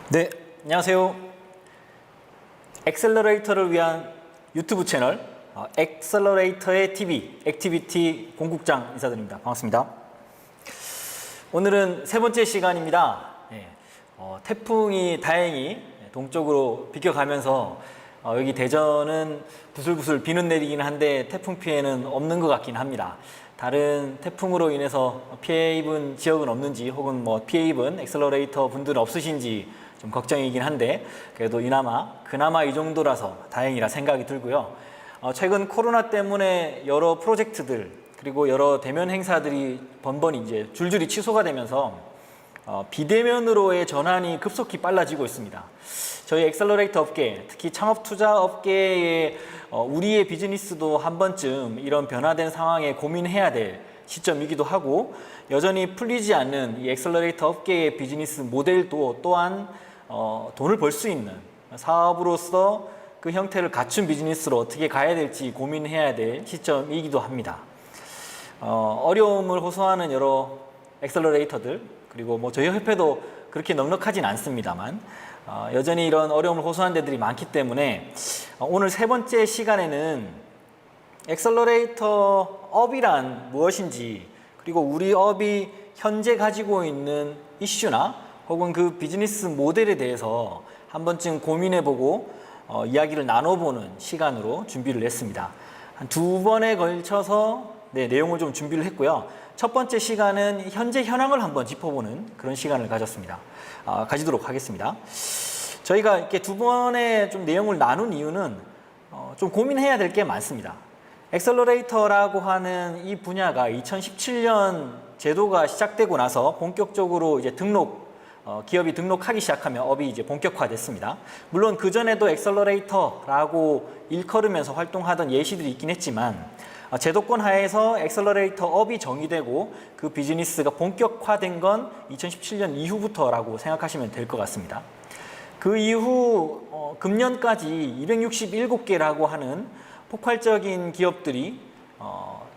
네, 안녕하세요. 엑셀러레이터를 위한 유튜브 채널 엑셀러레이터의 TV, 액티비티 공국장 인사드립니다. 반갑습니다. 오늘은 세 번째 시간입니다. 태풍이 다행히 동쪽으로 비껴가면서 여기 대전은 부슬부슬 비는 내리긴 한데 태풍 피해는 없는 것 같긴 합니다. 다른 태풍으로 인해서 피해 입은 지역은 없는지 혹은 피해 입은 엑셀러레이터 분들은 없으신지 좀 걱정이긴 한데 그래도 그나마 이 정도라서 다행이라 생각이 들고요. 최근 코로나 때문에 여러 프로젝트들 그리고 여러 대면 행사들이 번번이 이제 줄줄이 취소가 되면서 비대면으로의 전환이 급속히 빨라지고 있습니다. 저희 엑셀러레이터 업계, 특히 창업 투자 업계의 우리의 비즈니스도 한 번쯤 이런 변화된 상황에 고민해야 될 시점이기도 하고 여전히 풀리지 않는 이 엑셀러레이터 업계의 비즈니스 모델도 또한 돈을 벌 수 있는 사업으로서 그 형태를 갖춘 비즈니스로 어떻게 가야 될지 고민해야 될 시점이기도 합니다. 어려움을 호소하는 여러 엑셀러레이터들 그리고 저희 협회도 그렇게 넉넉하진 않습니다만 여전히 이런 어려움을 호소하는 데들이 많기 때문에 오늘 세 번째 시간에는 엑셀러레이터 업이란 무엇인지 그리고 우리 업이 현재 가지고 있는 이슈나 혹은 그 비즈니스 모델에 대해서 한 번쯤 고민해보고 이야기를 나눠보는 시간으로 준비를 했습니다. 한 두 번에 걸쳐서 내용을 좀 준비를 했고요. 첫 번째 시간은 현재 현황을 한번 짚어보는 그런 시간을 가지도록 하겠습니다. 저희가 이렇게 두 번의 좀 내용을 나눈 이유는 좀 고민해야 될 게 많습니다. 엑셀러레이터라고 하는 이 분야가 2017년 제도가 시작되고 나서 본격적으로 이제 기업이 등록하기 시작하면 업이 이제 본격화됐습니다. 물론 그 전에도 엑셀러레이터라고 일컬으면서 활동하던 예시들이 있긴 했지만 제도권 하에서 엑셀러레이터 업이 정의되고 그 비즈니스가 본격화된 건 2017년 이후부터라고 생각하시면 될 것 같습니다. 그 이후 금년까지 267개라고 하는 폭발적인 기업들이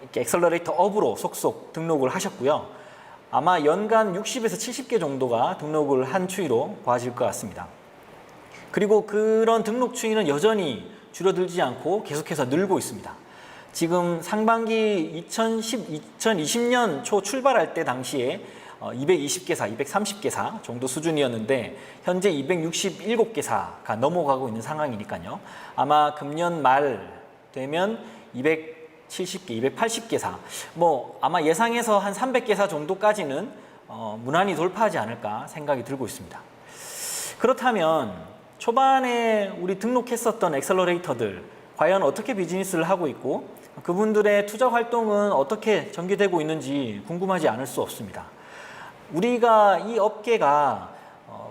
이렇게 엑셀러레이터 업으로 속속 등록을 하셨고요. 아마 연간 60에서 70개 정도가 등록을 한 추이로 봐질 것 같습니다. 그리고 그런 등록 추이는 여전히 줄어들지 않고 계속해서 늘고 있습니다. 지금 상반기 2020년 초 출발할 때 당시에 220개사, 230개사 정도 수준이었는데 현재 267개사가 넘어가고 있는 상황이니까요. 아마 금년 말 되면 270개, 280개사 아마 예상해서 한 300개사 정도까지는 무난히 돌파하지 않을까 생각이 들고 있습니다. 그렇다면 초반에 우리 등록했었던 엑셀러레이터들 과연 어떻게 비즈니스를 하고 있고 그분들의 투자 활동은 어떻게 전개되고 있는지 궁금하지 않을 수 없습니다. 우리가 이 업계가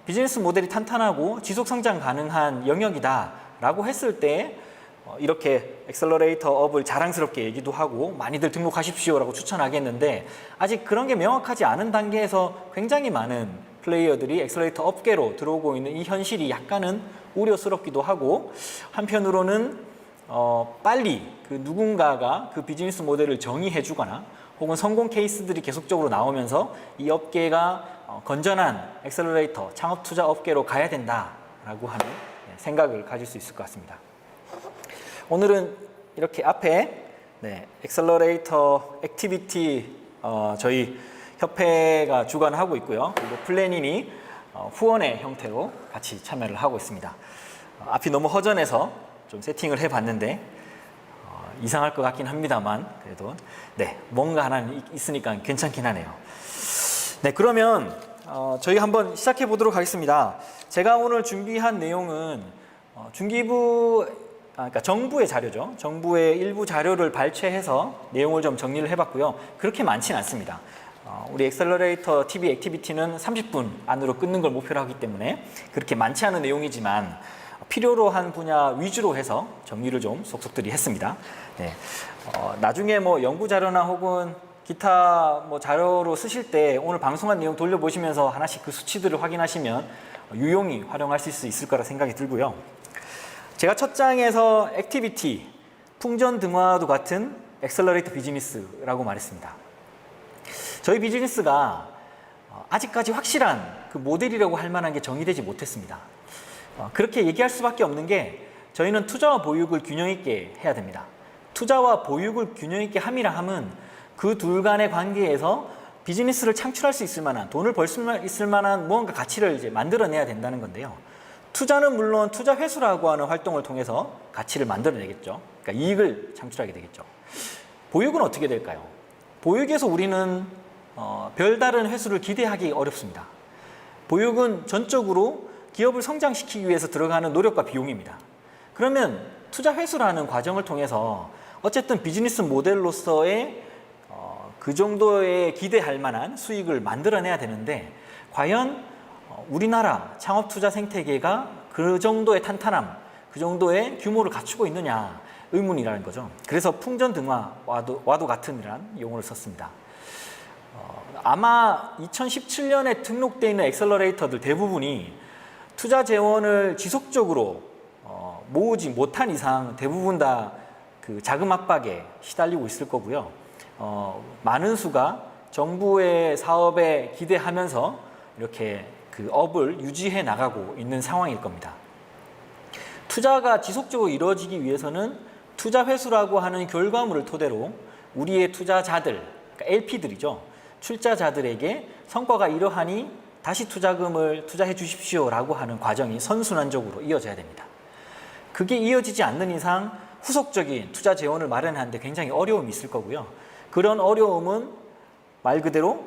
비즈니스 모델이 탄탄하고 지속성장 가능한 영역이다 라고 했을 때 이렇게 엑셀러레이터 업을 자랑스럽게 얘기도 하고 많이들 등록하십시오 라고 추천하겠는데 아직 그런 게 명확하지 않은 단계에서 굉장히 많은 플레이어들이 엑셀러레이터 업계로 들어오고 있는 이 현실이 약간은 우려스럽기도 하고 한편으로는 빨리 그 누군가가 그 비즈니스 모델을 정의해 주거나 혹은 성공 케이스들이 계속적으로 나오면서 이 업계가 건전한 엑셀러레이터 창업 투자 업계로 가야 된다라고 하는 생각을 가질 수 있을 것 같습니다. 오늘은 이렇게 앞에 엑셀러레이터 액티비티 저희 협회가 주관하고 있고요. 그리고 플래닝이 후원의 형태로 같이 참여를 하고 있습니다. 앞이 너무 허전해서 좀 세팅을 해봤는데 이상할 것 같긴 합니다만 그래도 뭔가 하나 있으니까 괜찮긴 하네요. 그러면 저희 한번 시작해 보도록 하겠습니다. 제가 오늘 준비한 내용은 그러니까 정부의 자료죠. 정부의 일부 자료를 발췌해서 내용을 좀 정리를 해봤고요. 그렇게 많지는 않습니다. 우리 엑셀러레이터 TV 액티비티는 30분 안으로 끊는 걸 목표로 하기 때문에 그렇게 많지 않은 내용이지만 필요로 한 분야 위주로 해서 정리를 좀 속속들이 했습니다. 나중에 연구 자료나 혹은 기타 자료로 쓰실 때 오늘 방송한 내용 돌려보시면서 하나씩 그 수치들을 확인하시면 유용히 활용할 수 있을 거라 생각이 들고요. 제가 첫 장에서 액티비티, 풍전등화와도 같은 엑셀러레이터 비즈니스라고 말했습니다. 저희 비즈니스가 아직까지 확실한 그 모델이라고 할 만한 게 정의되지 못했습니다. 그렇게 얘기할 수밖에 없는 게 저희는 투자와 보육을 균형 있게 해야 됩니다. 투자와 보육을 균형 있게 함이라 함은 그 둘 간의 관계에서 비즈니스를 창출할 수 있을 만한, 돈을 벌 수 있을 만한 무언가 가치를 이제 만들어내야 된다는 건데요. 투자는 물론 투자 회수라고 하는 활동을 통해서 가치를 만들어내겠죠. 그러니까 이익을 창출하게 되겠죠. 보육은 어떻게 될까요? 보육에서 우리는 별다른 회수를 기대하기 어렵습니다. 보육은 전적으로 기업을 성장시키기 위해서 들어가는 노력과 비용입니다. 그러면 투자 회수라는 과정을 통해서 어쨌든 비즈니스 모델로서의 그 정도의 기대할 만한 수익을 만들어내야 되는데 과연 우리나라 창업투자 생태계가 그 정도의 탄탄함, 그 정도의 규모를 갖추고 있느냐 의문이라는 거죠. 그래서 풍전등화와도 같은 이란 용어를 썼습니다. 아마 2017년에 등록되어 있는 엑셀러레이터들 대부분이 투자 재원을 지속적으로 모으지 못한 이상 대부분 다 그 자금 압박에 시달리고 있을 거고요. 많은 수가 정부의 사업에 기대하면서 이렇게 그 업을 유지해 나가고 있는 상황일 겁니다. 투자가 지속적으로 이루어지기 위해서는 투자 회수라고 하는 결과물을 토대로 우리의 투자자들, 그러니까 LP들이죠. 출자자들에게 성과가 이러하니 다시 투자금을 투자해 주십시오라고 하는 과정이 선순환적으로 이어져야 됩니다. 그게 이어지지 않는 이상 후속적인 투자 재원을 마련하는데 굉장히 어려움이 있을 거고요. 그런 어려움은 말 그대로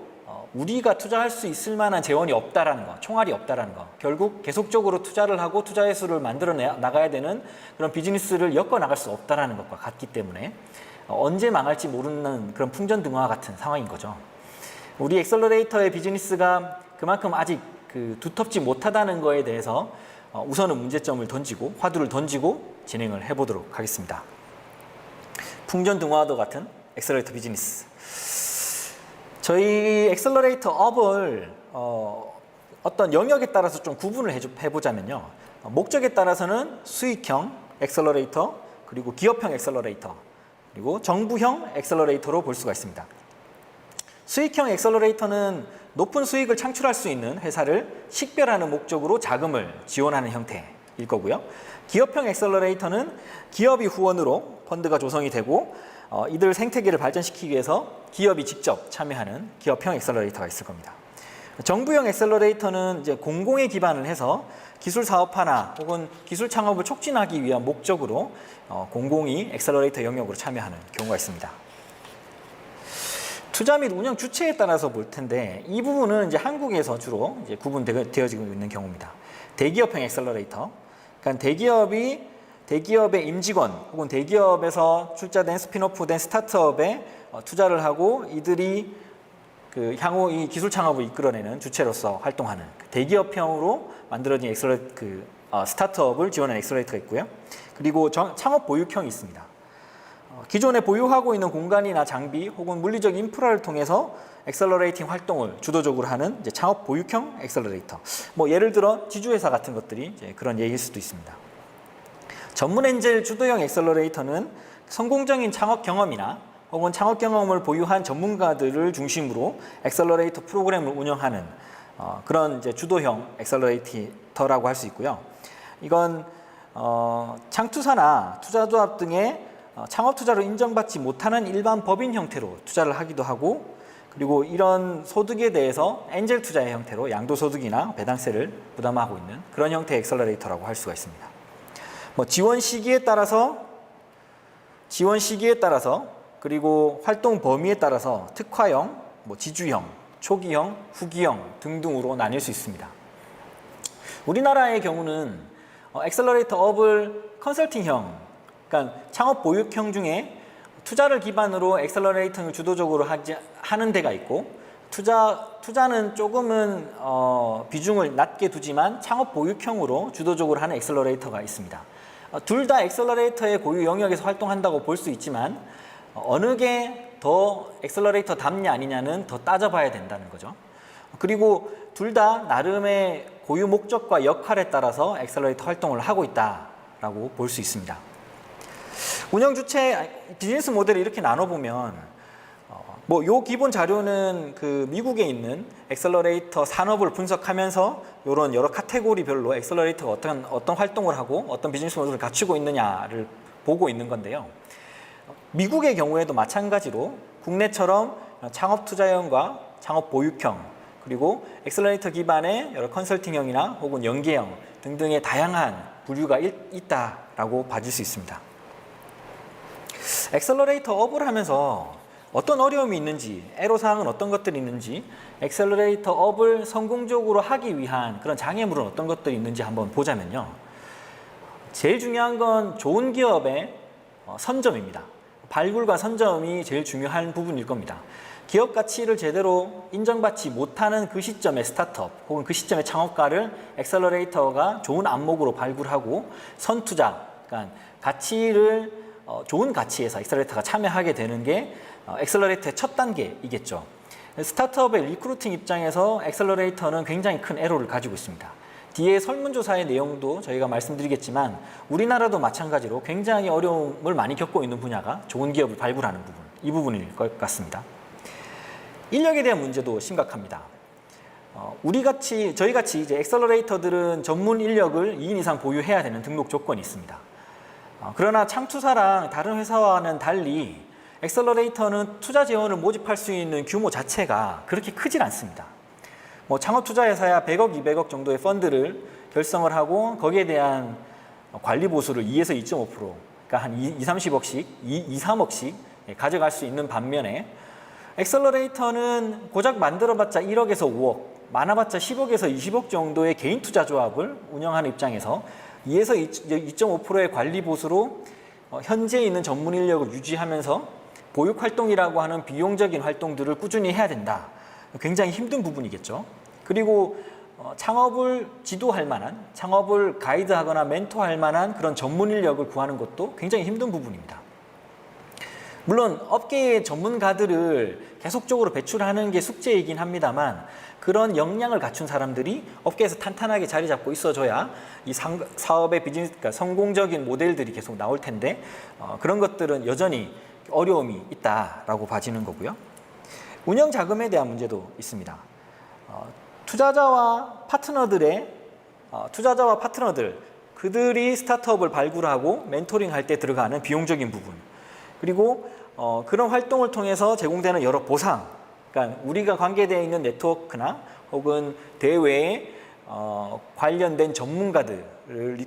우리가 투자할 수 있을 만한 재원이 없다라는 거, 총알이 없다라는 거. 결국 계속적으로 투자를 하고 투자 회수를 만들어 나가야 되는 그런 비즈니스를 엮어 나갈 수 없다라는 것과 같기 때문에 언제 망할지 모르는 그런 풍전등화 같은 상황인 거죠. 우리 엑셀러레이터의 비즈니스가 그만큼 아직 두텁지 못하다는 거에 대해서 우선은 문제점을 던지고 화두를 던지고 진행을 해보도록 하겠습니다. 풍전등화와도 같은 엑셀러레이터 비즈니스. 저희 엑셀러레이터 업을 어떤 영역에 따라서 좀 구분을 해보자면요. 목적에 따라서는 수익형 엑셀러레이터, 그리고 기업형 엑셀러레이터, 그리고 정부형 엑셀러레이터로 볼 수가 있습니다. 수익형 엑셀러레이터는 높은 수익을 창출할 수 있는 회사를 식별하는 목적으로 자금을 지원하는 형태일 거고요. 기업형 엑셀러레이터는 기업이 후원으로 펀드가 조성이 되고 이들 생태계를 발전시키기 위해서 기업이 직접 참여하는 기업형 엑셀러레이터가 있을 겁니다. 정부형 엑셀러레이터는 이제 공공에 기반을 해서 기술 사업화나 혹은 기술 창업을 촉진하기 위한 목적으로 공공이 엑셀러레이터 영역으로 참여하는 경우가 있습니다. 투자 및 운영 주체에 따라서 볼 텐데 이 부분은 이제 한국에서 주로 이제 구분되어지고 있는 경우입니다. 대기업형 엑셀러레이터, 그러니까 대기업의 임직원 혹은 대기업에서 출자된 스핀오프된 스타트업에 투자를 하고 이들이 그 향후 이 기술 창업을 이끌어내는 주체로서 활동하는 대기업형으로 만들어진 스타트업을 지원하는 엑셀러레이터가 있고요. 그리고 창업 보육형이 있습니다. 기존에 보유하고 있는 공간이나 장비 혹은 물리적 인프라를 통해서 엑셀러레이팅 활동을 주도적으로 하는 이제 창업 보육형 엑셀러레이터. 뭐 예를 들어 지주회사 같은 것들이 이제 그런 예일 수도 있습니다. 전문 엔젤 주도형 엑셀러레이터는 성공적인 창업 경험이나 혹은 창업 경험을 보유한 전문가들을 중심으로 엑셀러레이터 프로그램을 운영하는 그런 이제 주도형 엑셀러레이터라고 할 수 있고요. 이건 창투사나 투자조합 등의 창업 투자로 인정받지 못하는 일반 법인 형태로 투자를 하기도 하고, 그리고 이런 소득에 대해서 엔젤 투자의 형태로 양도소득이나 배당세를 부담하고 있는 그런 형태의 엑셀러레이터라고 할 수가 있습니다. 지원 시기에 따라서 그리고 활동 범위에 따라서 특화형, 지주형, 초기형, 후기형 등등으로 나뉠 수 있습니다. 우리나라의 경우는 엑셀러레이터 업을 컨설팅형, 그러니까 창업 보육형 중에 투자를 기반으로 엑셀러레이팅을 주도적으로 하는 데가 있고, 투자는 조금은 비중을 낮게 두지만 창업 보육형으로 주도적으로 하는 엑셀러레이터가 있습니다. 둘 다 엑셀러레이터의 고유 영역에서 활동한다고 볼 수 있지만 어느 게 더 엑셀러레이터 답냐 아니냐는 더 따져봐야 된다는 거죠. 그리고 둘 다 나름의 고유 목적과 역할에 따라서 엑셀러레이터 활동을 하고 있다라고 볼 수 있습니다. 운영 주체 비즈니스 모델을 이렇게 나눠보면 요 기본 자료는 그 미국에 있는 엑셀러레이터 산업을 분석하면서 이런 여러 카테고리별로 엑셀러레이터가 어떤 활동을 하고 어떤 비즈니스 모델을 갖추고 있느냐를 보고 있는 건데요. 미국의 경우에도 마찬가지로 국내처럼 창업 투자형과 창업 보육형, 그리고 엑셀러레이터 기반의 여러 컨설팅형이나 혹은 연계형 등등의 다양한 분류가 있다라고 봐줄 수 있습니다. 엑셀러레이터 업을 하면서 어떤 어려움이 있는지, 애로사항은 어떤 것들이 있는지, 엑셀러레이터 업을 성공적으로 하기 위한 그런 장애물은 어떤 것들이 있는지 한번 보자면요. 제일 중요한 건 좋은 기업의 선점입니다. 발굴과 선점이 제일 중요한 부분일 겁니다. 기업 가치를 제대로 인정받지 못하는 그 시점의 스타트업 혹은 그 시점의 창업가를 엑셀러레이터가 좋은 안목으로 발굴하고 선투자, 그러니까 가치를 좋은 가치에서 엑셀러레이터가 참여하게 되는 게 엑셀러레이터의 첫 단계이겠죠. 스타트업의 리크루팅 입장에서 엑셀러레이터는 굉장히 큰 애로를 가지고 있습니다. 뒤에 설문조사의 내용도 저희가 말씀드리겠지만 우리나라도 마찬가지로 굉장히 어려움을 많이 겪고 있는 분야가 좋은 기업을 발굴하는 부분, 이 부분일 것 같습니다. 인력에 대한 문제도 심각합니다. 저희같이 이제 엑셀러레이터들은 전문 인력을 2인 이상 보유해야 되는 등록 조건이 있습니다. 그러나 창투사랑 다른 회사와는 달리 엑셀러레이터는 투자 재원을 모집할 수 있는 규모 자체가 그렇게 크질 않습니다. 창업 투자 회사야 100억, 200억 정도의 펀드를 결성을 하고 거기에 대한 관리 보수를 2에서 2.5%, 그러니까 한 2, 30억씩, 2, 3억씩 가져갈 수 있는 반면에 엑셀러레이터는 고작 만들어봤자 1억에서 5억, 많아봤자 10억에서 20억 정도의 개인 투자 조합을 운영하는 입장에서 2에서 2.5%의 관리 보수로 현재 있는 전문 인력을 유지하면서 보육 활동이라고 하는 비용적인 활동들을 꾸준히 해야 된다. 굉장히 힘든 부분이겠죠. 그리고 창업을 지도할 만한, 창업을 가이드하거나 멘토할 만한 그런 전문 인력을 구하는 것도 굉장히 힘든 부분입니다. 물론 업계의 전문가들을 계속적으로 배출하는 게 숙제이긴 합니다만 그런 역량을 갖춘 사람들이 업계에서 탄탄하게 자리 잡고 있어줘야 이 사업의 비즈니스, 그러니까 성공적인 모델들이 계속 나올 텐데 그런 것들은 여전히 어려움이 있다라고 봐지는 거고요. 운영 자금에 대한 문제도 있습니다. 투자자와 파트너들, 그들이 스타트업을 발굴하고 멘토링할 때 들어가는 비용적인 부분, 그리고 그런 활동을 통해서 제공되는 여러 보상, 그러니까 우리가 관계되어 있는 네트워크나 혹은 대외에 관련된 전문가들을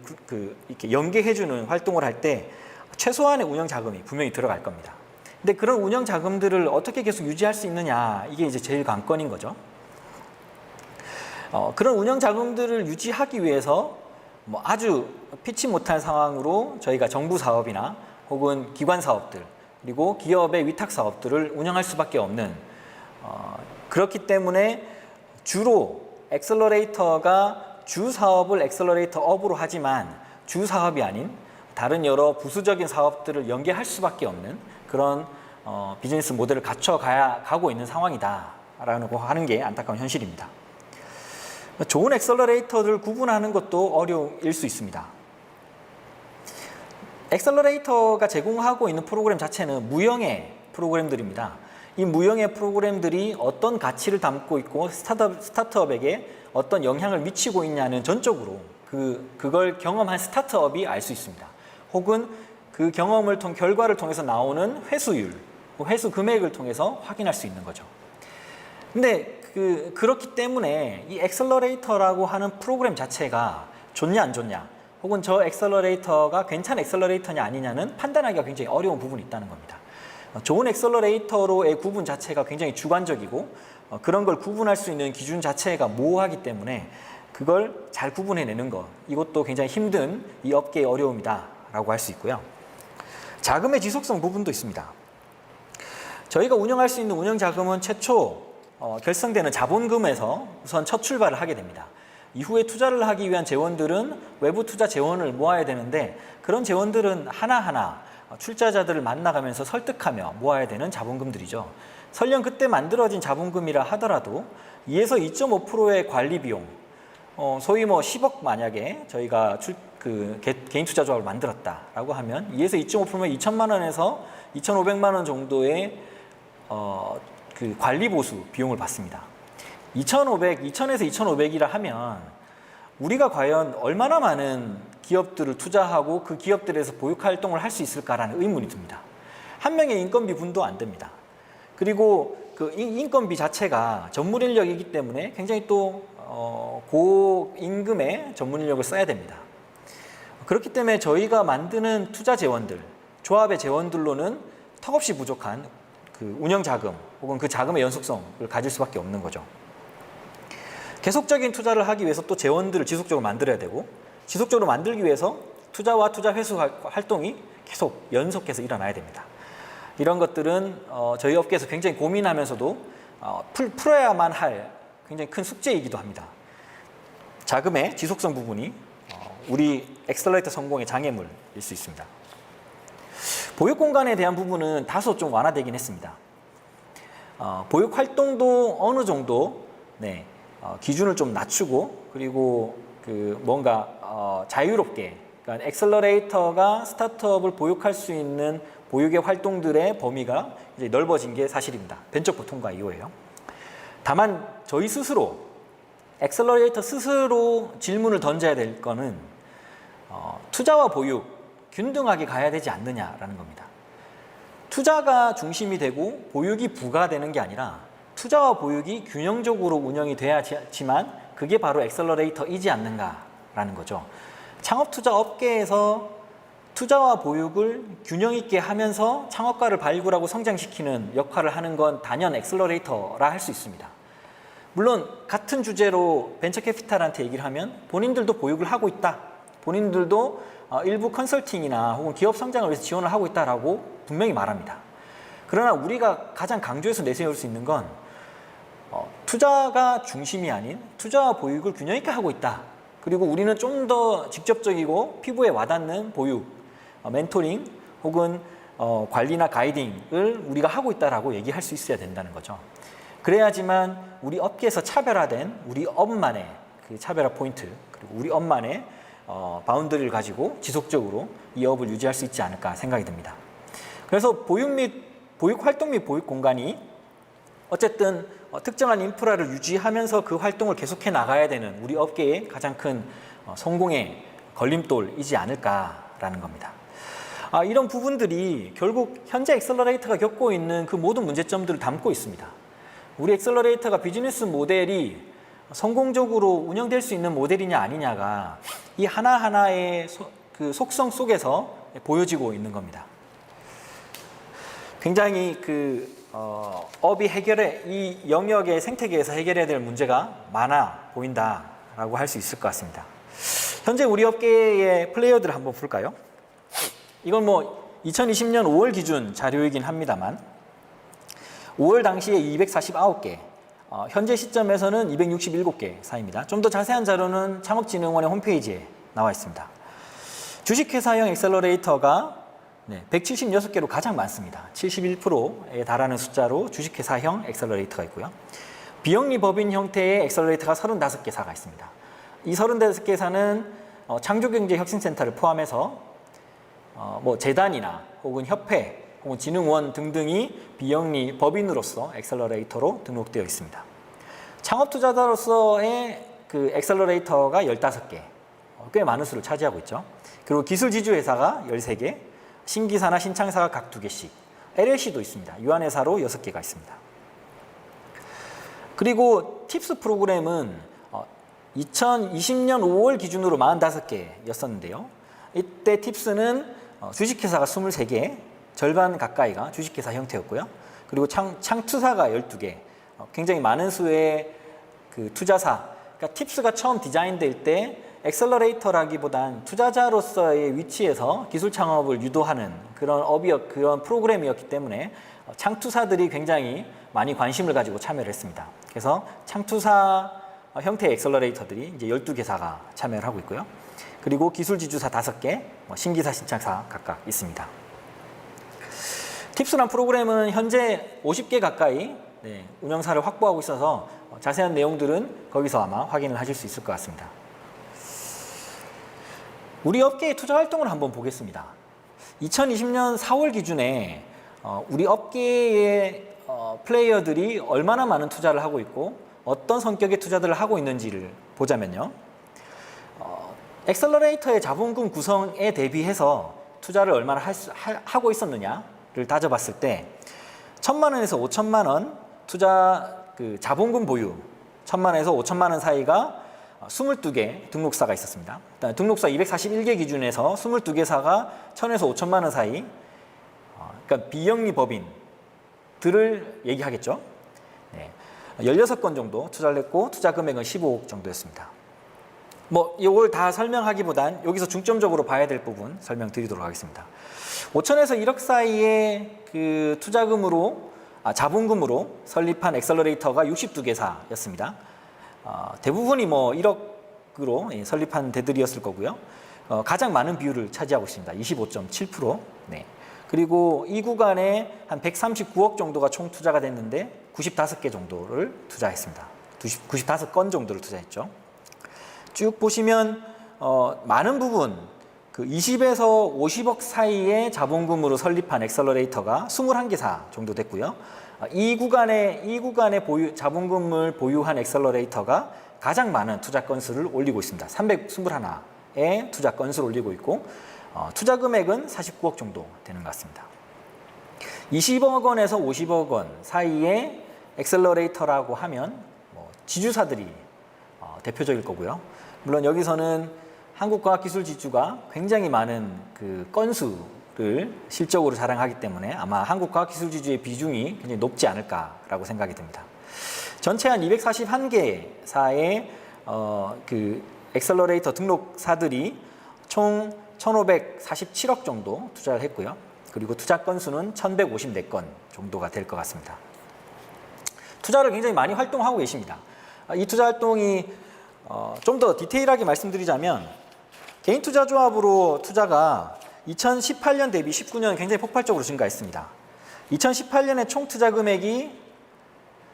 이렇게 연계해주는 활동을 할 때 최소한의 운영 자금이 분명히 들어갈 겁니다. 근데 그런 운영 자금들을 어떻게 계속 유지할 수 있느냐, 이게 이제 제일 관건인 거죠. 그런 운영 자금들을 유지하기 위해서 아주 피치 못한 상황으로 저희가 정부 사업이나 혹은 기관 사업들, 그리고 기업의 위탁 사업들을 운영할 수밖에 없는, 그렇기 때문에 주로 엑셀러레이터가 주 사업을 엑셀러레이터 업으로 하지만 주 사업이 아닌 다른 여러 부수적인 사업들을 연계할 수밖에 없는 그런 비즈니스 모델을 가고 있는 상황이다라고 하는 게 안타까운 현실입니다. 좋은 엑셀러레이터를 구분하는 것도 어려움일 수 있습니다. 엑셀러레이터가 제공하고 있는 프로그램 자체는 무형의 프로그램들입니다. 이 무형의 프로그램들이 어떤 가치를 담고 있고 스타트업에게 어떤 영향을 미치고 있냐는 전적으로 그걸 경험한 스타트업이 알 수 있습니다. 혹은 그 경험을 결과를 통해서 나오는 회수율, 회수 금액을 통해서 확인할 수 있는 거죠. 근데 그렇기 때문에 이 엑셀러레이터라고 하는 프로그램 자체가 좋냐 안 좋냐, 혹은 저 엑셀러레이터가 괜찮은 엑셀러레이터냐 아니냐는 판단하기가 굉장히 어려운 부분이 있다는 겁니다. 좋은 엑셀러레이터로의 구분 자체가 굉장히 주관적이고 그런 걸 구분할 수 있는 기준 자체가 모호하기 때문에 그걸 잘 구분해내는 것, 이것도 굉장히 힘든 이 업계의 어려움이다 라고 할 수 있고요. 자금의 지속성 부분도 있습니다. 저희가 운영할 수 있는 운영 자금은 최초 결성되는 자본금에서 우선 첫 출발을 하게 됩니다. 이후에 투자를 하기 위한 재원들은 외부 투자 재원을 모아야 되는데 그런 재원들은 하나하나 출자자들을 만나가면서 설득하며 모아야 되는 자본금들이죠. 설령 그때 만들어진 자본금이라 하더라도 2에서 2.5%의 관리 비용, 소위 10억 만약에 저희가 개인 투자 조합을 만들었다라고 하면 2에서 2.5%면 2천만 원에서 2,500만 원 정도의 그 관리 보수 비용을 받습니다. 2000에서 2,500이라 하면 우리가 과연 얼마나 많은 기업들을 투자하고 그 기업들에서 보육 활동을 할 수 있을까라는 의문이 듭니다. 한 명의 인건비 분도 안 됩니다. 그리고 그 인건비 자체가 전문 인력이기 때문에 굉장히 또 고임금의 전문 인력을 써야 됩니다. 그렇기 때문에 저희가 만드는 투자 재원들, 조합의 재원들로는 턱없이 부족한 그 운영 자금 혹은 그 자금의 연속성을 가질 수밖에 없는 거죠. 계속적인 투자를 하기 위해서 또 재원들을 지속적으로 만들어야 되고, 지속적으로 만들기 위해서 투자와 투자 회수 활동이 계속 연속해서 일어나야 됩니다. 이런 것들은 저희 업계에서 굉장히 고민하면서도 풀어야만 할 굉장히 큰 숙제이기도 합니다. 자금의 지속성 부분이 우리 엑셀러레이터 성공의 장애물일 수 있습니다. 보육 공간에 대한 부분은 다소 좀 완화되긴 했습니다. 보육 활동도 어느 정도 기준을 좀 낮추고, 그리고 그 뭔가 자유롭게, 그러니까 엑셀러레이터가 스타트업을 보육할 수 있는 보육의 활동들의 범위가 이제 넓어진 게 사실입니다. 벤처포 통과 이후에요. 다만 저희 스스로, 엑셀러레이터 스스로 질문을 던져야 될 거는 투자와 보육 균등하게 가야 되지 않느냐라는 겁니다. 투자가 중심이 되고 보육이 부가되는 게 아니라 투자와 보육이 균형적으로 운영이 돼야지만 그게 바로 엑셀러레이터이지 않는가라는 거죠. 창업투자 업계에서 투자와 보육을 균형 있게 하면서 창업가를 발굴하고 성장시키는 역할을 하는 건 단연 엑셀러레이터라 할 수 있습니다. 물론 같은 주제로 벤처 캐피탈한테 얘기를 하면 본인들도 보육을 하고 있다, 본인들도 일부 컨설팅이나 혹은 기업 성장을 위해서 지원을 하고 있다라고 분명히 말합니다. 그러나 우리가 가장 강조해서 내세울 수 있는 건 투자가 중심이 아닌 투자와 보육을 균형 있게 하고 있다. 그리고 우리는 좀 더 직접적이고 피부에 와닿는 보육, 멘토링 혹은 관리나 가이딩을 우리가 하고 있다라고 얘기할 수 있어야 된다는 거죠. 그래야지만 우리 업계에서 차별화된 우리 업만의 그 차별화 포인트, 그리고 우리 업만의 바운더리를 가지고 지속적으로 이 업을 유지할 수 있지 않을까 생각이 듭니다. 그래서 보육 활동 및 보육 공간이 어쨌든 특정한 인프라를 유지하면서 그 활동을 계속해 나가야 되는 우리 업계의 가장 큰 성공의 걸림돌이지 않을까라는 겁니다. 이런 부분들이 결국 현재 엑셀러레이터가 겪고 있는 그 모든 문제점들을 담고 있습니다. 우리 엑셀러레이터가 비즈니스 모델이 성공적으로 운영될 수 있는 모델이냐 아니냐가 이 하나하나의 그 속성 속에서 보여지고 있는 겁니다. 굉장히 업이 이 영역의 생태계에서 해결해야 될 문제가 많아 보인다라고 할 수 있을 것 같습니다. 현재 우리 업계의 플레이어들을 한번 볼까요? 이건 2020년 5월 기준 자료이긴 합니다만 5월 당시에 249개, 현재 시점에서는 267개 사이입니다. 좀 더 자세한 자료는 창업진흥원의 홈페이지에 나와 있습니다. 주식회사형 엑셀러레이터가 176개로 가장 많습니다. 71%에 달하는 숫자로 주식회사형 엑셀러레이터가 있고요. 비영리 법인 형태의 엑셀러레이터가 35개사가 있습니다. 이 35개사는 창조경제혁신센터를 포함해서 재단이나 혹은 협회 혹은 진흥원 등등이 비영리 법인으로서 엑셀러레이터로 등록되어 있습니다. 창업투자자로서의 그 엑셀러레이터가 15개, 꽤 많은 수를 차지하고 있죠. 그리고 기술지주회사가 13개, 신기사나 신창사가 각 2개씩, LLC도 있습니다. 유한회사로 6개가 있습니다. 그리고 팁스 프로그램은 2020년 5월 기준으로 45개였었는데요. 이때 팁스는 주식회사가 23개, 절반 가까이가 주식회사 형태였고요. 그리고 창투사가 12개, 굉장히 많은 수의 그 투자사, 그러니까 팁스가 처음 디자인될 때 엑셀러레이터라기보단 투자자로서의 위치에서 기술 창업을 유도하는 그런 프로그램이었기 때문에 창투사들이 굉장히 많이 관심을 가지고 참여를 했습니다. 그래서 창투사 형태의 엑셀러레이터들이 이제 12개사가 참여를 하고 있고요. 그리고 기술지주사 5개, 신기사, 신창사 각각 있습니다. 팁스란 프로그램은 현재 50개 가까이 운영사를 확보하고 있어서 자세한 내용들은 거기서 아마 확인을 하실 수 있을 것 같습니다. 우리 업계의 투자 활동을 한번 보겠습니다. 2020년 4월 기준에 우리 업계의 플레이어들이 얼마나 많은 투자를 하고 있고 어떤 성격의 투자들을 하고 있는지를 보자면요. 엑셀러레이터의 자본금 구성에 대비해서 투자를 얼마나 하고 있었느냐를 따져봤을 때 1,000만 원에서 5천만 원 투자 자본금 보유 1,000만 원에서 5천만 원 사이가 22개 등록사가 있었습니다. 등록사 241개 기준에서 22개 사가 1,000에서 5천만 원 사이, 그러니까 비영리 법인들을 얘기하겠죠. 네. 16건 정도 투자를 했고 투자 금액은 15억 정도였습니다. 뭐 이걸 다 설명하기보단 여기서 중점적으로 봐야 될 부분 설명드리도록 하겠습니다. 5천에서 1억 사이의 그 자본금으로 설립한 엑셀러레이터가 62개사였습니다. 대부분이 뭐 1억으로 설립한 데들이었을 거고요. 가장 많은 비율을 차지하고 있습니다. 25.7%. 네. 그리고 이 구간에 한 139억 정도가 총 투자가 됐는데 95개 정도를 투자했습니다. 95건 정도를 투자했죠. 쭉 보시면 많은 부분 그 20에서 50억 사이의 자본금으로 설립한 엑셀러레이터가 21개사 정도 됐고요. 이 구간에 자본금을 보유한 엑셀러레이터가 가장 많은 투자 건수를 올리고 있습니다. 321의 투자 건수를 올리고 있고 투자 금액은 49억 정도 되는 것 같습니다. 20억 원에서 50억 원 사이의 엑셀러레이터라고 하면 지주사들이 대표적일 거고요. 물론 여기서는 한국과학기술지주가 굉장히 많은 그 건수를 실적으로 자랑하기 때문에 아마 한국과학기술지주의 비중이 굉장히 높지 않을까라고 생각이 듭니다. 전체 한 241개사의 그 엑셀러레이터 등록사들이 총 1,547억 정도 투자를 했고요. 그리고 투자 건수는 1,154건 정도가 될 것 같습니다. 투자를 굉장히 많이 활동하고 계십니다. 이 투자 활동이 좀 더 디테일하게 말씀드리자면 개인 투자 조합으로 투자가 2018년 대비 19년 굉장히 폭발적으로 증가했습니다. 2018년에 총 투자 금액이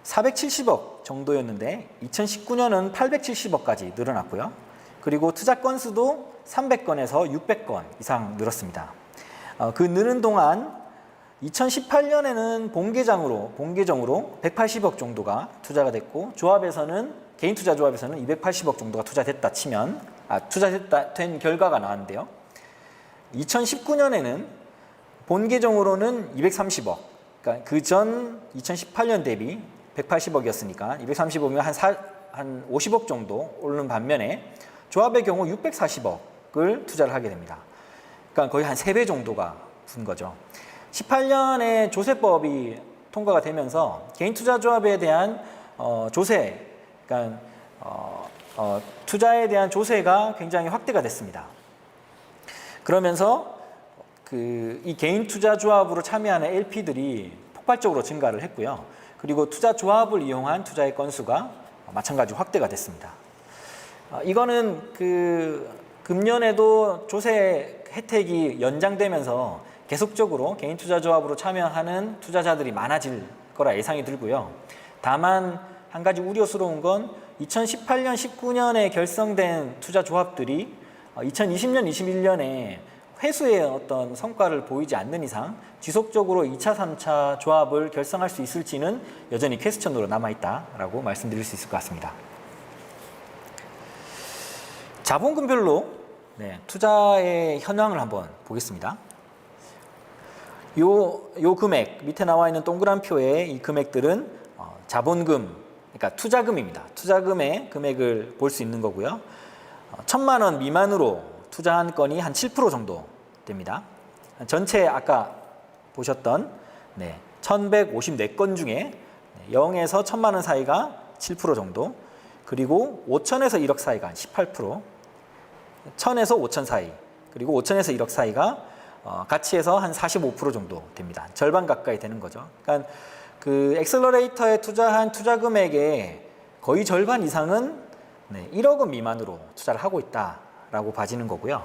470억 정도였는데 2019년은 870억까지 늘어났고요. 그리고 투자 건수도 300건에서 600건 이상 늘었습니다. 그 느는 동안 2018년에는 본계정으로 180억 정도가 투자가 됐고 개인 투자 조합에서는 280억 정도가 투자된 결과가 나왔는데요. 2019년에는 본계정으로는 230억, 그러니까 그 전 2018년 대비 180억이었으니까 230억이면 한 50억 정도 오르는 반면에 조합의 경우 640억을 투자를 하게 됩니다. 그러니까 거의 한 3배 정도가 준 거죠. 18년에 조세법이 통과가 되면서 개인 투자 조합에 대한 조세, 그러니까 투자에 대한 조세가 굉장히 확대가 됐습니다. 그러면서 이 개인 투자 조합으로 참여하는 LP들이 폭발적으로 증가를 했고요. 그리고 투자 조합을 이용한 투자의 건수가 마찬가지로 확대가 됐습니다. 이거는 금년에도 조세 혜택이 연장되면서 계속적으로 개인 투자 조합으로 참여하는 투자자들이 많아질 거라 예상이 들고요. 다만 한 가지 우려스러운 건 2018년, 19년에 결성된 투자 조합들이 2020년, 21년에 회수의 어떤 성과를 보이지 않는 이상 지속적으로 2차, 3차 조합을 결성할 수 있을지는 여전히 퀘스천으로 남아있다라고 말씀드릴 수 있을 것 같습니다. 자본금별로 투자의 현황을 한번 보겠습니다. 요 금액, 밑에 나와 있는 동그란 표에 이 금액들은 자본금, 그러니까 투자금입니다. 투자금의 금액을 볼 수 있는 거고요. 1,000만 원 미만으로 투자한 건이 한 7% 정도 됩니다. 전체 아까 보셨던 1,154건 중에 0에서 1,000만 원 사이가 7% 정도, 그리고 5천에서 1억 사이가 한 18%, 1,000에서 5천 사이, 그리고 5천에서 1억 사이가 같이 해서 한 45% 정도 됩니다. 절반 가까이 되는 거죠. 그러니까 그 엑셀러레이터에 투자한 투자 금액의 거의 절반 이상은 1억 원 미만으로 투자를 하고 있다라고 봐지는 거고요.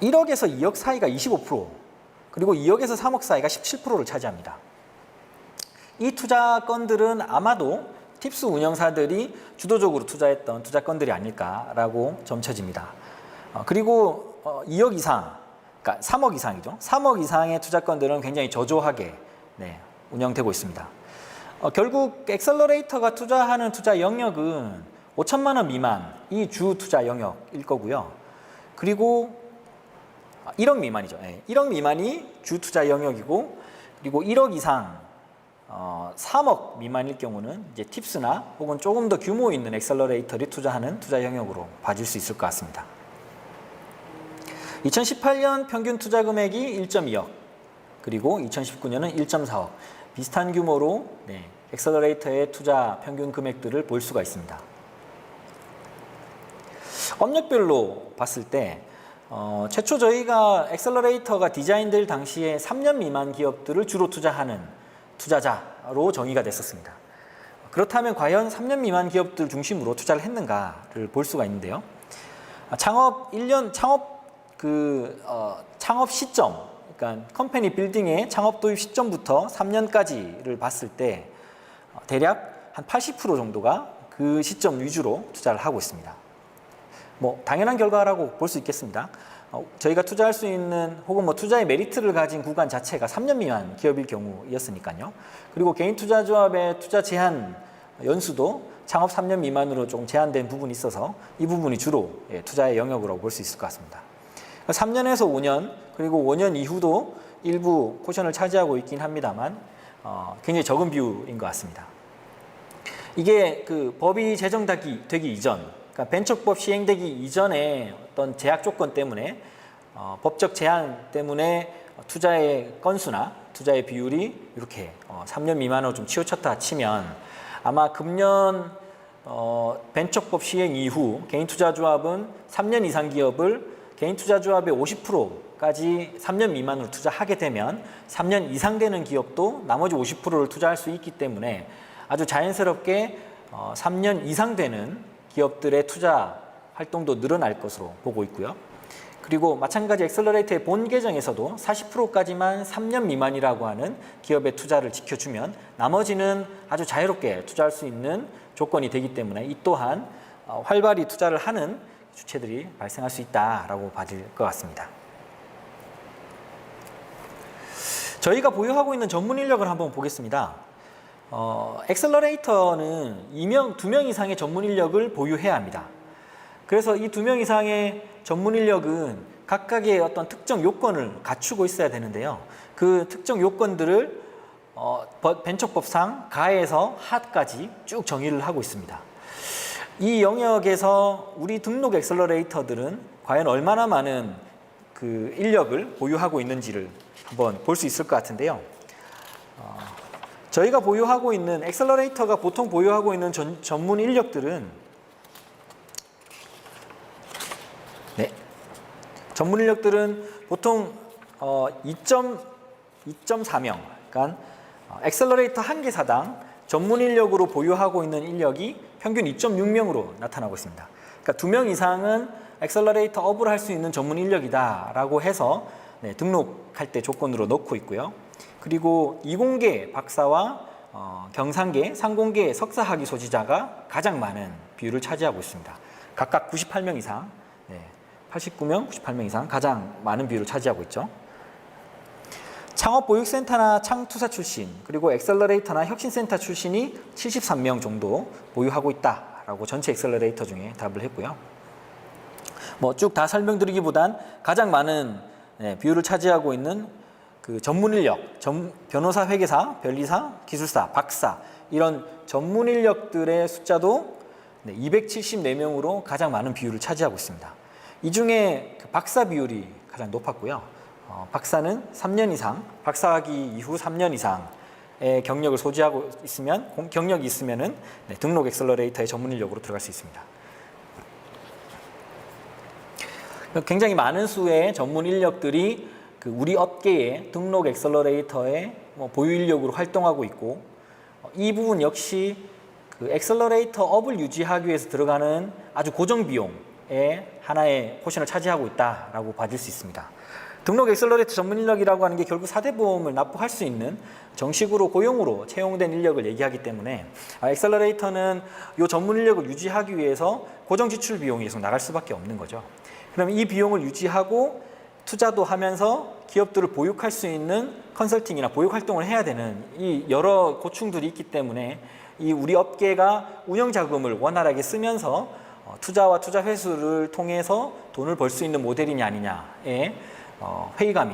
1억에서 2억 사이가 25%, 그리고 2억에서 3억 사이가 17%를 차지합니다. 이 투자 건들은 아마도 팁스 운영사들이 주도적으로 투자했던 투자 건들이 아닐까라고 점쳐집니다. 그리고 2억 이상, 그러니까 3억 이상이죠. 3억 이상의 투자 건들은 굉장히 저조하게 운영되고 있습니다. 결국 엑셀러레이터가 투자하는 투자 영역은 5천만 원 미만이 주 투자 영역일 거고요. 그리고 1억 미만이죠. 1억 미만이 주 투자 영역이고, 그리고 1억 이상 3억 미만일 경우는 이제 팁스나 혹은 조금 더 규모 있는 엑셀러레이터를 투자하는 투자 영역으로 봐줄 수 있을 것 같습니다. 2018년 평균 투자 금액이 1.2억, 그리고 2019년은 1.4억. 비슷한 규모로 엑셀러레이터의 투자 평균 금액들을 볼 수가 있습니다. 업력별로 봤을 때 최초 저희가 엑셀러레이터가 디자인될 당시에 3년 미만 기업들을 주로 투자하는 투자자로 정의가 됐었습니다. 그렇다면 과연 3년 미만 기업들 중심으로 투자를 했는가를 볼 수가 있는데요. 창업 시점, 그러니까 컴퍼니 빌딩의 창업 도입 시점부터 3년까지를 봤을 때 대략 한 80% 정도가 그 시점 위주로 투자를 하고 있습니다. 뭐 당연한 결과라고 볼 수 있겠습니다. 저희가 투자할 수 있는 혹은 투자의 메리트를 가진 구간 자체가 3년 미만 기업일 경우였으니까요. 그리고 개인 투자조합의 투자 제한 연수도 창업 3년 미만으로 좀 제한된 부분이 있어서 이 부분이 주로 투자의 영역으로 볼 수 있을 것 같습니다. 3년에서 5년, 그리고 5년 이후도 일부 포션을 차지하고 있긴 합니다만 굉장히 적은 비율인 것 같습니다. 이게 그 법이 제정되기 이전, 그러니까 벤처법 시행되기 이전에 어떤 제약 조건 때문에 법적 제한 때문에 투자의 건수나 투자의 비율이 이렇게 3년 미만으로 좀 치우쳤다 치면 아마 금년 벤처법 시행 이후 개인 투자조합은 3년 이상 기업을 개인 투자조합의 50%까지 3년 미만으로 투자하게 되면 3년 이상 되는 기업도 나머지 50%를 투자할 수 있기 때문에 아주 자연스럽게 3년 이상 되는 기업들의 투자 활동도 늘어날 것으로 보고 있고요. 그리고 마찬가지 엑셀러레이터의 본 계정에서도 40%까지만 3년 미만이라고 하는 기업의 투자를 지켜주면 나머지는 아주 자유롭게 투자할 수 있는 조건이 되기 때문에 이 또한 활발히 투자를 하는 주체들이 발생할 수 있다라고 봐질 것 같습니다. 저희가 보유하고 있는 전문 인력을 한번 보겠습니다. 엑셀러레이터는 2명 이상의 전문 인력을 보유해야 합니다. 그래서 이 2명 이상의 전문 인력은 각각의 어떤 특정 요건을 갖추고 있어야 되는데요. 그 특정 요건들을 벤처법상 가에서 하까지 쭉 정의를 하고 있습니다. 이 영역에서 우리 등록 엑셀러레이터들은 과연 얼마나 많은 그 인력을 보유하고 있는지를 한번 볼 수 있을 것 같은데요. 저희가 보유하고 있는 엑셀러레이터가 보통 보유하고 있는 전문 인력들은 전문 인력들은 보통 2.4명, 그러니까 엑셀러레이터 한 개사당 전문 인력으로 보유하고 있는 인력이 평균 2.6명으로 나타나고 있습니다. 그러니까 2명 이상은 엑셀러레이터 업을 할 수 있는 전문 인력이다라고 해서 등록할 때 조건으로 넣고 있고요. 그리고 이공계 박사와 경상계, 상공계 석사학위 소지자가 가장 많은 비율을 차지하고 있습니다. 각각 98명 이상, 89명, 98명 이상 가장 많은 비율을 차지하고 있죠. 창업보육센터나 창투사 출신, 그리고 엑셀러레이터나 혁신센터 출신이 73명 정도 보유하고 있다라고 전체 엑셀러레이터 중에 답을 했고요. 쭉 다 설명드리기보단 가장 많은 비율을 차지하고 있는 그 전문 인력, 변호사, 회계사, 변리사, 기술사, 박사 이런 전문 인력들의 숫자도 274명으로 가장 많은 비율을 차지하고 있습니다. 이 중에 박사 비율이 가장 높았고요. 박사는 3년 이상, 박사학위 이후 3년 이상의 경력을 소지하고 있으면, 경력이 있으면은 등록 엑셀러레이터의 전문 인력으로 들어갈 수 있습니다. 굉장히 많은 수의 전문 인력들이 우리 업계의 등록 엑셀러레이터의 보유 인력으로 활동하고 있고, 이 부분 역시 그 엑셀러레이터 업을 유지하기 위해서 들어가는 아주 고정 비용의 하나의 포션을 차지하고 있다라고 봐줄 수 있습니다. 등록 엑셀러레이터 전문 인력이라고 하는 게 결국 4대 보험을 납부할 수 있는 정식으로 고용으로 채용된 인력을 얘기하기 때문에 엑셀러레이터는 이 전문 인력을 유지하기 위해서 고정 지출 비용이 계속 나갈 수밖에 없는 거죠. 그럼 이 비용을 유지하고 투자도 하면서 기업들을 보육할 수 있는 컨설팅이나 보육 활동을 해야 되는 이 여러 고충들이 있기 때문에 이 우리 업계가 운영 자금을 원활하게 쓰면서 투자와 투자 회수를 통해서 돈을 벌 수 있는 모델이냐 아니냐에 회의가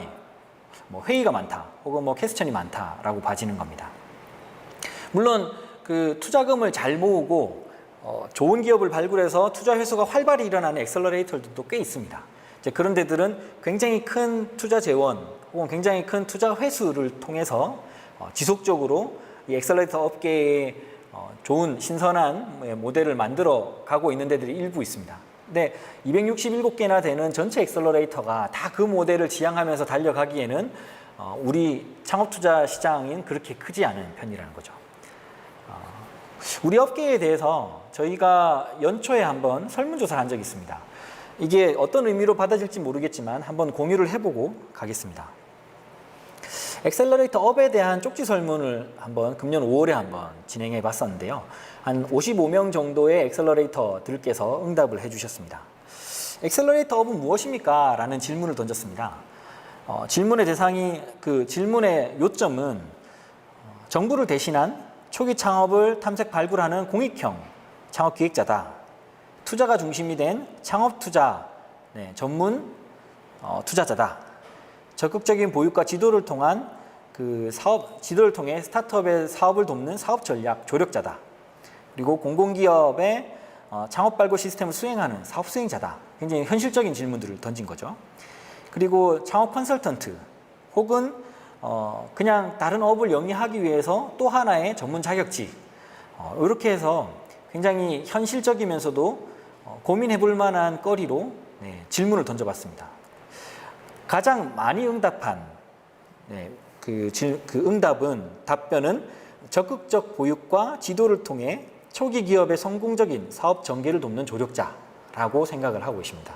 많다 혹은 퀘스천이 많다라고 봐지는 겁니다. 물론 그 투자금을 잘 모으고 좋은 기업을 발굴해서 투자 회수가 활발히 일어나는 엑셀러레이터들도 꽤 있습니다. 이제 그런 데들은 굉장히 큰 투자 재원 혹은 굉장히 큰 투자 회수를 통해서 지속적으로 이 엑셀러레이터 업계에 좋은 신선한 모델을 만들어 가고 있는 데들이 일부 있습니다. 근데 267개나 되는 전체 엑셀러레이터가 다 그 모델을 지향하면서 달려가기에는 우리 창업투자 시장인 그렇게 크지 않은 편이라는 거죠. 우리 업계에 대해서 저희가 연초에 한번 설문조사를 한 적이 있습니다. 이게 어떤 의미로 받아질지 모르겠지만 한번 공유를 해보고 가겠습니다. 엑셀러레이터 업에 대한 쪽지 설문을 한번 금년 5월에 한번 진행해 봤었는데요. 한 55명 정도의 엑셀러레이터들께서 응답을 해주셨습니다. 엑셀러레이터 업은 무엇입니까? 라는 질문을 던졌습니다. 질문의 대상이 그 질문의 요점은 정부를 대신한 초기 창업을 탐색 발굴하는 공익형 창업기획자다. 투자가 중심이 된 창업투자 전문 투자자다. 적극적인 보육과 지도를 통한 지도를 통해 스타트업의 사업을 돕는 사업 전략 조력자다. 그리고 공공기업의 창업 발굴 시스템을 수행하는 사업 수행자다. 굉장히 현실적인 질문들을 던진 거죠. 그리고 창업 컨설턴트 혹은 그냥 다른 업을 영위하기 위해서 또 하나의 전문 자격지 이렇게 해서 굉장히 현실적이면서도 고민해 볼 만한 거리로 질문을 던져봤습니다. 가장 많이 응답한 답변은 적극적 보육과 지도를 통해 초기 기업의 성공적인 사업 전개를 돕는 조력자라고 생각을 하고 있습니다.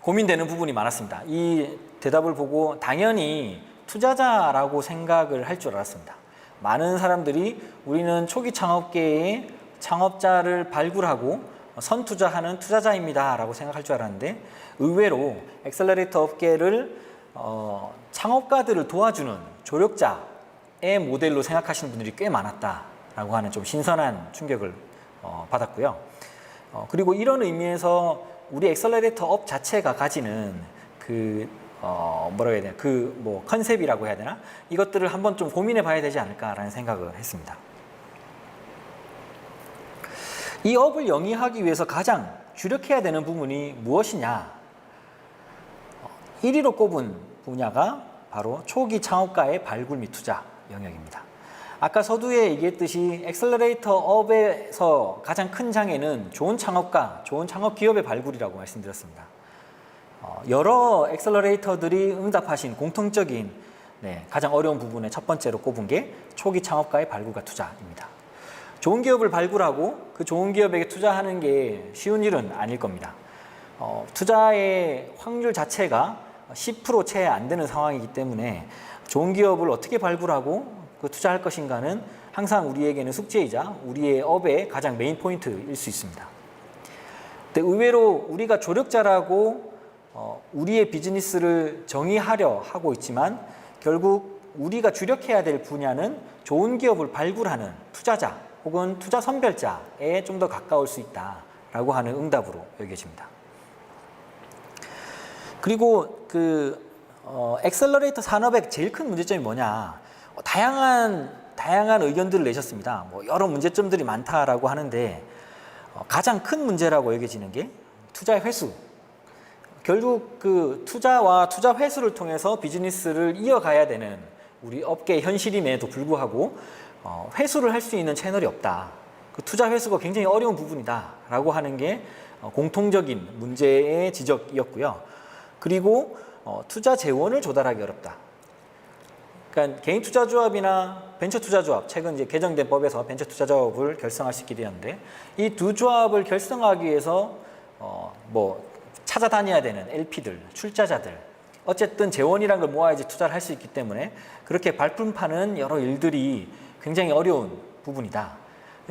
고민되는 부분이 많았습니다. 이 대답을 보고 당연히 투자자라고 생각을 할 줄 알았습니다. 많은 사람들이 우리는 초기 창업계의 창업자를 발굴하고 선투자하는 투자자입니다 라고 생각할 줄 알았는데 의외로 엑셀러레이터 업계를 창업가들을 도와주는 조력자의 모델로 생각하시는 분들이 꽤 많았다라고 하는 좀 신선한 충격을 받았고요. 그리고 이런 의미에서 우리 엑셀러레이터 업 자체가 가지는 컨셉이라고 해야 되나? 이것들을 한번 좀 고민해 봐야 되지 않을까라는 생각을 했습니다. 이 업을 영위하기 위해서 가장 주력해야 되는 부분이 무엇이냐? 1위로 꼽은 분야가 바로 초기 창업가의 발굴 및 투자 영역입니다. 아까 서두에 얘기했듯이 엑셀러레이터 업에서 가장 큰 장애는 좋은 창업가, 좋은 창업 기업의 발굴이라고 말씀드렸습니다. 여러 엑셀러레이터들이 응답하신 공통적인 가장 어려운 부분의 첫 번째로 꼽은 게 초기 창업가의 발굴과 투자입니다. 좋은 기업을 발굴하고 그 좋은 기업에게 투자하는 게 쉬운 일은 아닐 겁니다. 투자의 확률 자체가 10% 채 안 되는 상황이기 때문에 좋은 기업을 어떻게 발굴하고 그 투자할 것인가는 항상 우리에게는 숙제이자 우리의 업의 가장 메인 포인트일 수 있습니다. 근데 의외로 우리가 조력자라고 우리의 비즈니스를 정의하려 하고 있지만 결국 우리가 주력해야 될 분야는 좋은 기업을 발굴하는 투자자 혹은 투자 선별자에 좀 더 가까울 수 있다라고 하는 응답으로 여겨집니다. 그리고 엑셀러레이터 산업의 제일 큰 문제점이 뭐냐? 다양한 의견들을 내셨습니다. 여러 문제점들이 많다라고 하는데 가장 큰 문제라고 여겨지는 게 투자의 회수. 결국 그 투자와 투자 회수를 통해서 비즈니스를 이어가야 되는 우리 업계의 현실임에도 불구하고 회수를 할 수 있는 채널이 없다. 그 투자 회수가 굉장히 어려운 부분이다라고 하는 게 공통적인 문제의 지적이었고요. 그리고 투자 재원을 조달하기 어렵다. 그러니까 개인 투자조합이나 벤처 투자조합, 최근 이제 개정된 법에서 벤처 투자조합을 결성할 수 있게 되었는데 이 두 조합을 결성하기 위해서 찾아다녀야 되는 LP들, 출자자들, 어쨌든 재원이라는 걸 모아야지 투자를 할 수 있기 때문에 그렇게 발품 파는 여러 일들이 굉장히 어려운 부분이다.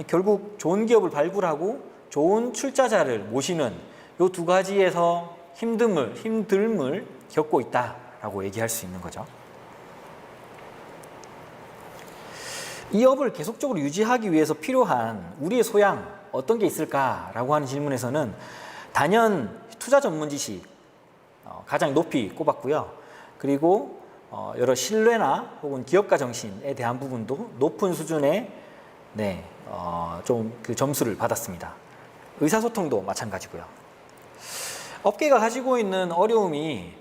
결국 좋은 기업을 발굴하고 좋은 출자자를 모시는 이 두 가지에서 힘듦을 겪고 있다라고 얘기할 수 있는 거죠. 이 업을 계속적으로 유지하기 위해서 필요한 우리의 소양 어떤 게 있을까라고 하는 질문에서는 단연 투자 전문 지식 가장 높이 꼽았고요. 그리고 여러 신뢰나 혹은 기업가 정신에 대한 부분도 높은 수준의 좀 그 점수를 받았습니다. 의사소통도 마찬가지고요. 업계가 가지고 있는 어려움이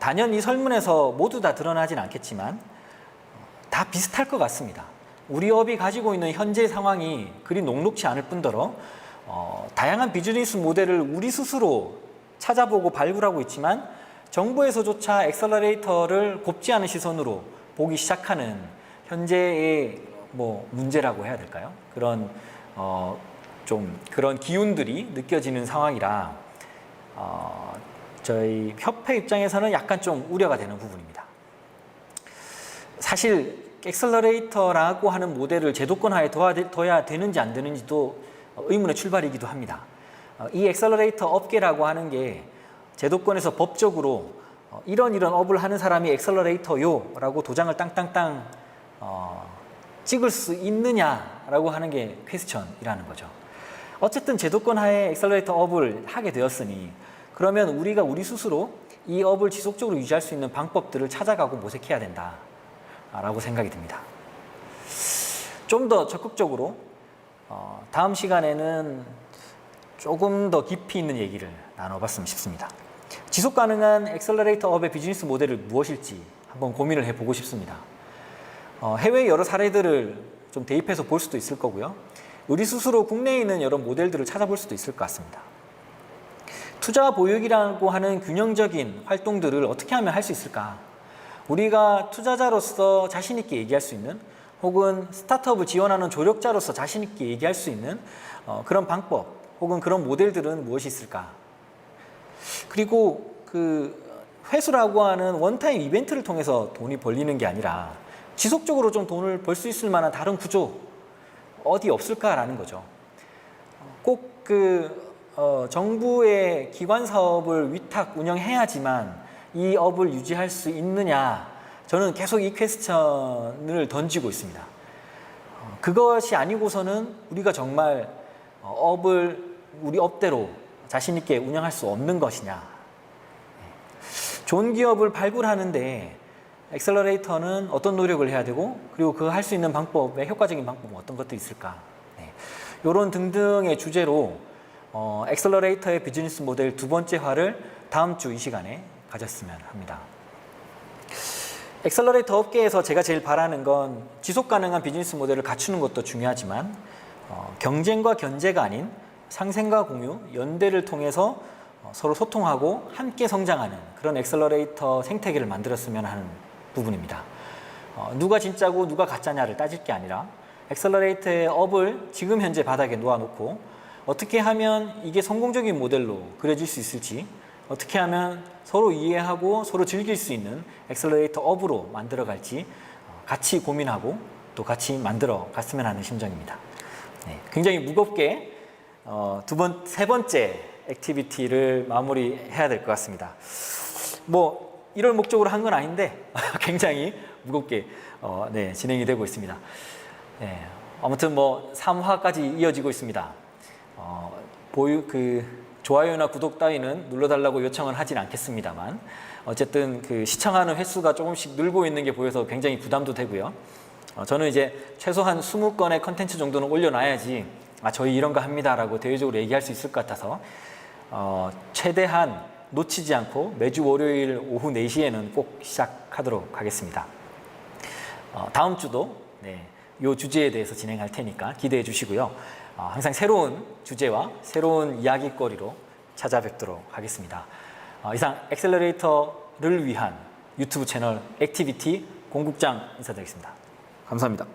단연 이 설문에서 모두 다 드러나진 않겠지만 다 비슷할 것 같습니다. 우리 업이 가지고 있는 현재 상황이 그리 녹록치 않을 뿐더러 다양한 비즈니스 모델을 우리 스스로 찾아보고 발굴하고 있지만 정부에서조차 엑셀러레이터를 곱지 않은 시선으로 보기 시작하는 현재의 문제라고 해야 될까요? 그런 좀 그런 기운들이 느껴지는 상황이라 저희 협회 입장에서는 약간 좀 우려가 되는 부분입니다. 사실 엑셀러레이터라고 하는 모델을 제도권화에 둬야 되는지 안 되는지도 의문의 출발이기도 합니다. 이 엑셀러레이터 업계라고 하는 게 제도권에서 법적으로 이런 업을 하는 사람이 엑셀러레이터요라고 도장을 땅땅땅 찍을 수 있느냐라고 하는 게 퀘스천이라는 거죠. 어쨌든 제도권 하에 엑셀러레이터 업을 하게 되었으니 그러면 우리가 우리 스스로 이 업을 지속적으로 유지할 수 있는 방법들을 찾아가고 모색해야 된다라고 생각이 듭니다. 좀 더 적극적으로 다음 시간에는 조금 더 깊이 있는 얘기를 나눠봤으면 싶습니다. 지속 가능한 엑셀러레이터 업의 비즈니스 모델이 무엇일지 한번 고민을 해보고 싶습니다. 해외 여러 사례들을 좀 대입해서 볼 수도 있을 거고요. 우리 스스로 국내에 있는 여러 모델들을 찾아볼 수도 있을 것 같습니다. 투자 보육이라고 하는 균형적인 활동들을 어떻게 하면 할 수 있을까? 우리가 투자자로서 자신 있게 얘기할 수 있는 혹은 스타트업을 지원하는 조력자로서 자신 있게 얘기할 수 있는 그런 방법 혹은 그런 모델들은 무엇이 있을까? 그리고 그 회수라고 하는 원타임 이벤트를 통해서 돈이 벌리는 게 아니라 지속적으로 좀 돈을 벌 수 있을 만한 다른 구조 어디 없을까라는 거죠. 꼭 정부의 기관 사업을 위탁 운영해야지만 이 업을 유지할 수 있느냐, 저는 계속 이 퀘스천을 던지고 있습니다. 그것이 아니고서는 우리가 정말 업을 우리 업대로 자신 있게 운영할 수 없는 것이냐. 좋은 기업을 발굴하는데 엑셀러레이터는 어떤 노력을 해야 되고 그리고 그 할 수 있는 방법의 효과적인 방법은 어떤 것들이 있을까. 이런 등등의 주제로 엑셀러레이터의 비즈니스 모델 두 번째 화를 다음 주 이 시간에 가졌으면 합니다. 엑셀러레이터 업계에서 제가 제일 바라는 건 지속 가능한 비즈니스 모델을 갖추는 것도 중요하지만 경쟁과 견제가 아닌 상생과 공유, 연대를 통해서 서로 소통하고 함께 성장하는 그런 엑셀러레이터 생태계를 만들었으면 하는 부분입니다. 누가 진짜고 누가 가짜냐를 따질 게 아니라 엑셀러레이터의 업을 지금 현재 바닥에 놓아놓고 어떻게 하면 이게 성공적인 모델로 그려질 수 있을지, 어떻게 하면 서로 이해하고 서로 즐길 수 있는 엑셀러레이터 업으로 만들어갈지 같이 고민하고 또 같이 만들어 갔으면 하는 심정입니다. 굉장히 무겁게 세 번째 액티비티를 마무리해야 될 것 같습니다. 이럴 목적으로 한 건 아닌데 굉장히 무겁게 진행이 되고 있습니다. 아무튼 3화까지 이어지고 있습니다. 좋아요나 구독 따위는 눌러달라고 요청을 하진 않겠습니다만 어쨌든 시청하는 횟수가 조금씩 늘고 있는 게 보여서 굉장히 부담도 되고요. 저는 이제 최소한 20건의 컨텐츠 정도는 올려놔야지 저희 이런 거 합니다라고 대외적으로 얘기할 수 있을 것 같아서 최대한 놓치지 않고 매주 월요일 오후 4시에는 꼭 시작하도록 하겠습니다. 다음 주도 이 주제에 대해서 진행할 테니까 기대해 주시고요. 항상 새로운 주제와 새로운 이야기거리로 찾아뵙도록 하겠습니다. 이상 엑셀러레이터를 위한 유튜브 채널 액티비티 공국장 인사드리겠습니다. 감사합니다.